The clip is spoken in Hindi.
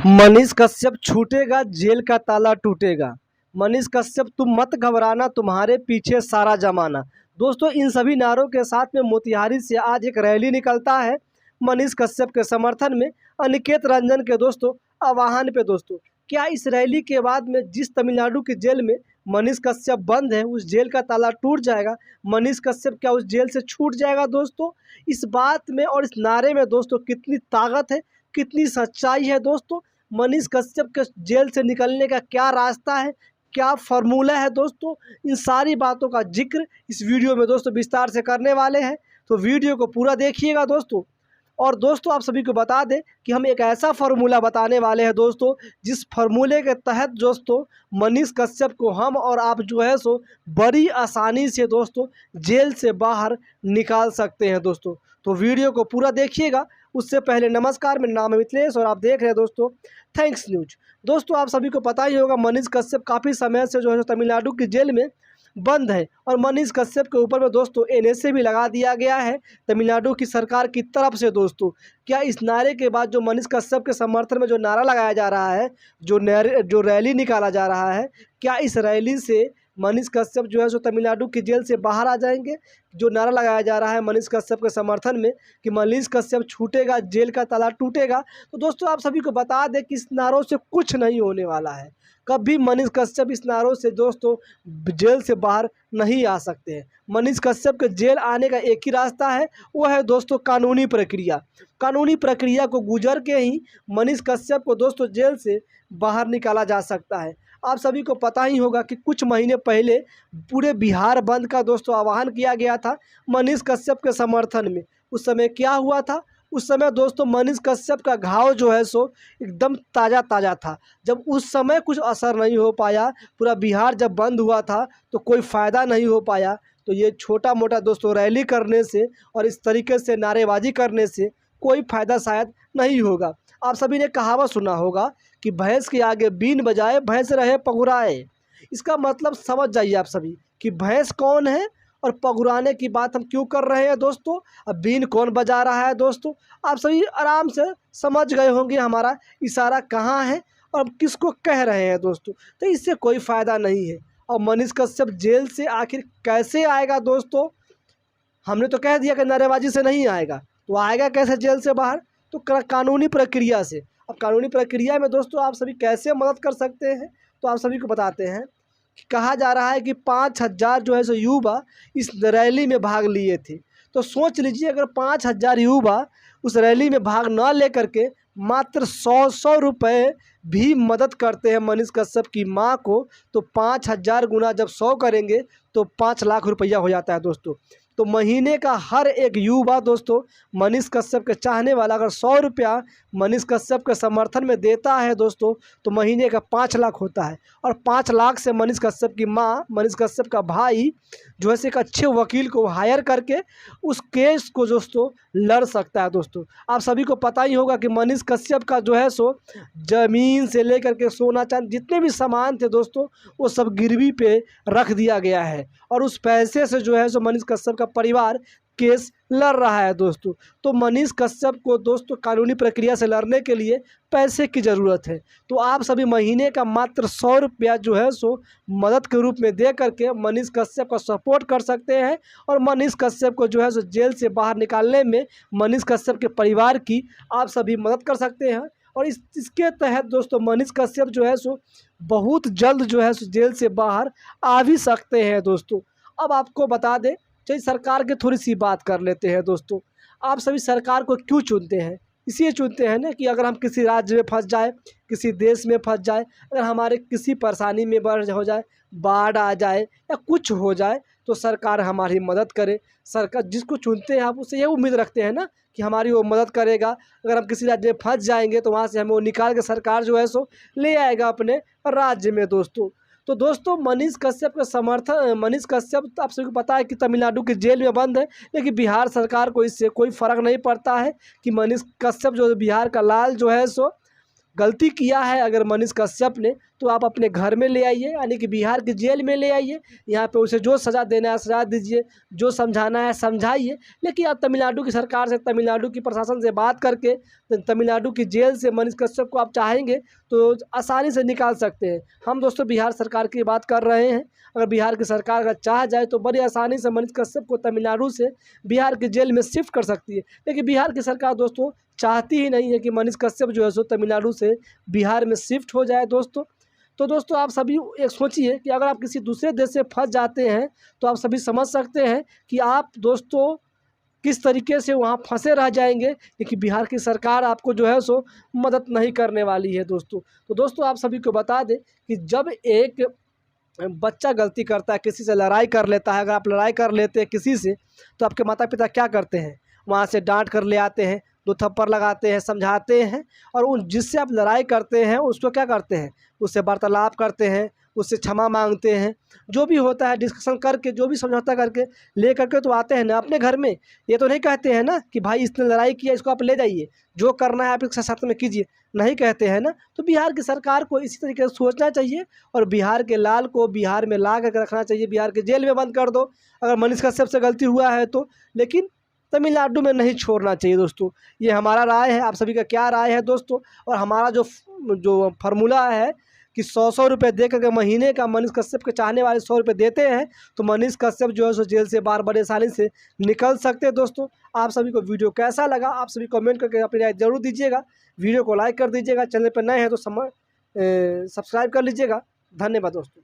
मनीष कश्यप छूटेगा, जेल का ताला टूटेगा। मनीष कश्यप तुम मत घबराना, तुम्हारे पीछे सारा जमाना। दोस्तों, इन सभी नारों के साथ में मोतिहारी से आज एक रैली निकलता है मनीष कश्यप के समर्थन में, अनिकेत रंजन के दोस्तों आह्वान पे। दोस्तों, क्या इस रैली के बाद में जिस तमिलनाडु की जेल में मनीष कश्यप बंद है, उस जेल का ताला टूट जाएगा? मनीष कश्यप क्या उस जेल से छूट जाएगा? दोस्तों, इस बात में और इस नारे में दोस्तों कितनी ताकत है, कितनी सच्चाई है दोस्तों। मनीष कश्यप के जेल से निकलने का क्या रास्ता है, क्या फार्मूला है दोस्तों, इन सारी बातों का जिक्र इस वीडियो में दोस्तों विस्तार से करने वाले हैं। तो वीडियो को पूरा देखिएगा दोस्तों। और दोस्तों, आप सभी को बता दें कि हम एक ऐसा फार्मूला बताने वाले हैं दोस्तों, जिस फार्मूले के तहत दोस्तों मनीष कश्यप को हम और आप जो है सो बड़ी आसानी से दोस्तों जेल से बाहर निकाल सकते हैं दोस्तों। तो वीडियो को पूरा देखिएगा। उससे पहले नमस्कार, मेरा नाम है मिथिलेश और आप देख रहे हैं दोस्तों थैंक्स न्यूज। दोस्तों, आप सभी को पता ही होगा मनीष कश्यप काफ़ी समय से जो है तमिलनाडु की जेल में बंद है और मनीष कश्यप के ऊपर में दोस्तों एनएसए भी लगा दिया गया है तमिलनाडु की सरकार की तरफ से। दोस्तों, क्या इस नारे के बाद जो मनीष कश्यप के समर्थन में जो नारा लगाया जा रहा है, जो रैली निकाला जा रहा है, क्या इस रैली से मनीष कश्यप जो है सो तमिलनाडु की जेल से बाहर आ जाएंगे? जो नारा लगाया जा रहा है मनीष कश्यप के समर्थन में कि मनीष कश्यप छूटेगा, जेल का ताला टूटेगा, तो दोस्तों आप सभी को बता दें कि इस नारों से कुछ नहीं होने वाला है। कभी मनीष कश्यप इस नारों से दोस्तों जेल से बाहर नहीं आ सकते हैं। मनीष कश्यप के जेल आने का एक ही रास्ता है, वो है दोस्तों कानूनी प्रक्रिया। कानूनी प्रक्रिया को गुजर के ही मनीष कश्यप को दोस्तों जेल से बाहर निकाला जा सकता है। आप सभी को पता ही होगा कि कुछ महीने पहले पूरे बिहार बंद का दोस्तों आह्वान किया गया था मनीष कश्यप के समर्थन में। उस समय क्या हुआ था? उस समय दोस्तों मनीष कश्यप का घाव जो है सो एकदम ताज़ा ताज़ा था। जब उस समय कुछ असर नहीं हो पाया, पूरा बिहार जब बंद हुआ था तो कोई फ़ायदा नहीं हो पाया, तो ये छोटा मोटा दोस्तों रैली करने से और इस तरीके से नारेबाजी करने से कोई फ़ायदा शायद नहीं होगा। आप सभी ने कहावत सुना होगा कि भैंस के आगे बीन बजाए भैंस रहे पगुराए। इसका मतलब समझ जाइए आप सभी कि भैंस कौन है और पगुराने की बात हम क्यों कर रहे हैं दोस्तों। अब बीन कौन बजा रहा है दोस्तों, आप सभी आराम से समझ गए होंगे हमारा इशारा कहाँ है और किसको कह रहे हैं दोस्तों। तो इससे कोई फ़ायदा नहीं है। और मनीष कश्यप जेल से आखिर कैसे आएगा दोस्तों? हमने तो कह दिया कि नारेबाजी से नहीं आएगा, तो आएगा कैसे जेल से बाहर? तो कानूनी प्रक्रिया से। अब कानूनी प्रक्रिया में दोस्तों आप सभी कैसे मदद कर सकते हैं, तो आप सभी को बताते हैं कि कहा जा रहा है कि 5,000 जो है सो युवा इस रैली में भाग लिए थे। तो सोच लीजिए, अगर 5,000 युवा उस रैली में भाग न लेकर के मात्र 100 रुपये भी मदद करते हैं मनीष कश्यप की मां को, तो 5,000 गुना जब 100 करेंगे तो 5 लाख रुपया हो जाता है दोस्तों। तो महीने का हर एक युवा दोस्तों मनीष कश्यप के चाहने वाला अगर 100 रुपया मनीष कश्यप के समर्थन में देता है दोस्तों, तो महीने का 5 लाख होता है। और 5 लाख से मनीष कश्यप की मां, मनीष कश्यप का भाई जो है एक अच्छे वकील को हायर करके उस केस को दोस्तों लड़ सकता है दोस्तों। आप सभी को पता ही होगा कि मनीष कश्यप का जो है सो ज़मीन से लेकर के सोना चांदी जितने भी सामान थे दोस्तों, वो सब गिरवी पे रख दिया गया है और उस पैसे से जो है सो मनीष कश्यप का परिवार केस लड़ रहा है दोस्तों। तो मनीष कश्यप को दोस्तों कानूनी प्रक्रिया से लड़ने के लिए पैसे की ज़रूरत है। तो आप सभी महीने का मात्र 100 रुपया जो है सो मदद के रूप में दे करके मनीष कश्यप का सपोर्ट कर सकते हैं और मनीष कश्यप को जो है सो जेल से बाहर निकालने में मनीष कश्यप के परिवार की आप सभी मदद कर सकते हैं। और इसके तहत दोस्तों मनीष कश्यप जो है सो बहुत जल्द जो है सो जेल से बाहर आ भी सकते हैं दोस्तों। अब आपको बता दें, चलिए सरकार की थोड़ी सी बात कर लेते हैं दोस्तों। आप सभी सरकार को क्यों चुनते हैं? इसलिए चुनते हैं ना कि अगर हम किसी राज्य में फंस जाए, किसी देश में फंस जाए, अगर हमारे किसी परेशानी में हो जाए, बाढ़ आ जाए या कुछ हो जाए, तो सरकार हमारी मदद करे। सरकार जिसको चुनते हैं आप उससे ये उम्मीद रखते हैं ना कि हमारी वो मदद करेगा। अगर हम किसी राज्य में फंस जाएंगे तो वहाँ से हमें वो निकाल के सरकार जो है सो ले आएगा अपने राज्य में दोस्तों। तो दोस्तों मनीष कश्यप का समर्थन, मनीष कश्यप आप सभी को पता है कि तमिलनाडु की जेल में बंद है, लेकिन बिहार सरकार को इससे कोई फ़र्क नहीं पड़ता है कि मनीष कश्यप जो बिहार का लाल जो है सो गलती किया है अगर मनीष कश्यप ने, तो आप अपने घर में ले आइए, यानी कि बिहार की जेल में ले आइए। यहाँ पे उसे जो सज़ा देना है सज़ा दीजिए, जो समझाना है समझाइए। लेकिन आप तमिलनाडु की सरकार से, तमिलनाडु की प्रशासन से बात करके तमिलनाडु की जेल से मनीष कश्यप को आप चाहेंगे तो आसानी से निकाल सकते हैं। हम दोस्तों बिहार सरकार की बात कर रहे हैं। अगर बिहार की सरकार अगर चाह जाए तो बड़ी आसानी से मनीष कश्यप को तमिलनाडु से बिहार की जेल में शिफ्ट कर सकती है। लेकिन बिहार की सरकार दोस्तों चाहती ही नहीं है कि मनीष कश्यप जो है सो तमिलनाडु से बिहार में शिफ्ट हो जाए दोस्तों। तो दोस्तों आप सभी एक सोचिए कि अगर आप किसी दूसरे देश से फंस जाते हैं तो आप सभी समझ सकते हैं कि आप दोस्तों किस तरीके से वहाँ फंसे रह जाएंगे, क्योंकि बिहार की सरकार आपको जो है सो मदद नहीं करने वाली है दोस्तों। तो दोस्तों आप सभी को बता दें कि जब एक बच्चा गलती करता है, किसी से लड़ाई कर लेता है, अगर आप लड़ाई कर लेते हैं किसी से तो आपके माता पिता क्या करते हैं, वहाँ से डांट कर ले आते हैं, 2 थप्पड़ लगाते हैं, समझाते हैं, और उन जिससे आप लड़ाई करते हैं उसको क्या करते हैं, उससे वार्तालाप करते हैं, उससे क्षमा मांगते हैं। जो भी होता है डिस्कशन करके, जो भी समझौता करके ले करके तो आते हैं ना अपने घर में। ये तो नहीं कहते हैं ना कि भाई इसने लड़ाई किया, इसको आप ले जाइए, जो करना है आप इसके साथ में कीजिए, नहीं कहते हैं ना। तो बिहार की सरकार को इसी तरीके से सोचना चाहिए और बिहार के लाल को बिहार में ला करके रखना चाहिए, बिहार के जेल में बंद कर दो अगर मनीष कश्यप से गलती हुआ है तो। लेकिन तमिलनाडु में नहीं छोड़ना चाहिए दोस्तों। ये हमारा राय है, आप सभी का क्या राय है दोस्तों। और हमारा जो फार्मूला है कि 100 रुपये दे करके महीने का मनीष कश्यप के चाहने वाले 100 रुपये देते हैं तो मनीष कश्यप जो है सो जेल से बार बड़े आसानी से निकल सकते हैं दोस्तों। आप सभी को वीडियो कैसा लगा आप सभी कमेंट करके अपनी राय जरूर दीजिएगा। वीडियो को लाइक कर दीजिएगा, चैनल पर नए हैं तो सब्सक्राइब कर लीजिएगा। धन्यवाद दोस्तों।